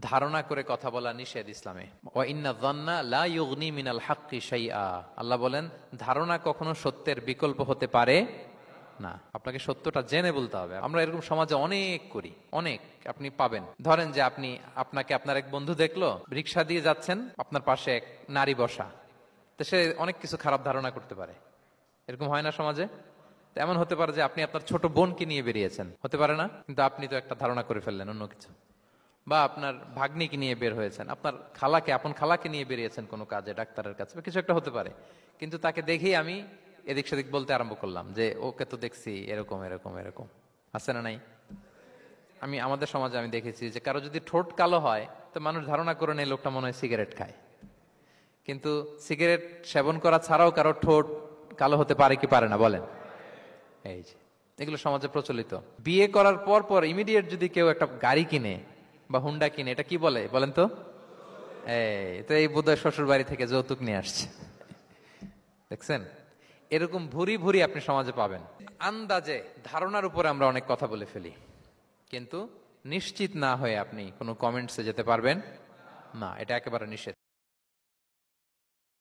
ধারণা করে কথা বলা নিষেধ ইসলামে। ওয়া ইন্না যান্না লা ইউগনি মিনাল হাক্কি শাইআ, আল্লাহ বলেন ধারণা কখনো সত্যের বিকল্প হতে পারে না। আপনাকে সত্যটা জেনে বলতে হবে। আমরা এরকম সমাজে অনেক করি, অনেক আপনি পাবেন। ধরেন যে আপনাকে আপনার এক বন্ধু দেখলো, রিক্সা দিয়ে যাচ্ছেন, আপনার পাশে এক নারী বসা, তো সে অনেক কিছু খারাপ ধারণা করতে পারে। এরকম হয় না সমাজে? এমন হতে পারে যে আপনি আপনার ছোট বোনকে নিয়ে বেরিয়েছেন, হতে পারে না? কিন্তু আপনি তো একটা ধারণা করে ফেললেন অন্য কিছু। বা আপনার ভাগ্নিকে নিয়ে বের হয়েছেন, আপনার আপন খালাকে নিয়ে বেরিয়েছেন কোনো কাজে, ডাক্তারের কাছে বা কিছু একটা হতে পারে। কিন্তু তাকে দেখেই আমি এদিক সেদিক বলতে আরম্ভ করলাম যে ওকে তো দেখছি এরকম এরকম এরকম। আছে না নাই? আমাদের সমাজে আমি দেখেছি যে কারো যদি ঠোঁট কালো হয় তো মানুষ ধারণা করে নেই লোকটা মনে হয় সিগারেট খায়। কিন্তু সিগারেট সেবন করা ছাড়াও কারো ঠোঁট কালো হতে পারে কি পারে না বলেন? এই যে এগুলো সমাজে প্রচলিত। বিয়ে করার পর পর ইমিডিয়েট যদি কেউ একটা গাড়ি কিনে বা হুন্ডা কিনে, এটা কি বলে বলেন তো? এই বোধহয় শ্বশুর বাড়ি থেকে যৌতুক নিয়ে আসছে। দেখছেন, এরকম ভুরি ভুরি আপনি সমাজে পাবেন। আন্দাজে ধারণার উপরে আমরা অনেক কথা বলে ফেলি, কিন্তু নিশ্চিত না হয়ে আপনি কোনো কমেন্টসে যেতে পারবেন না, এটা একেবারে নিষেধ।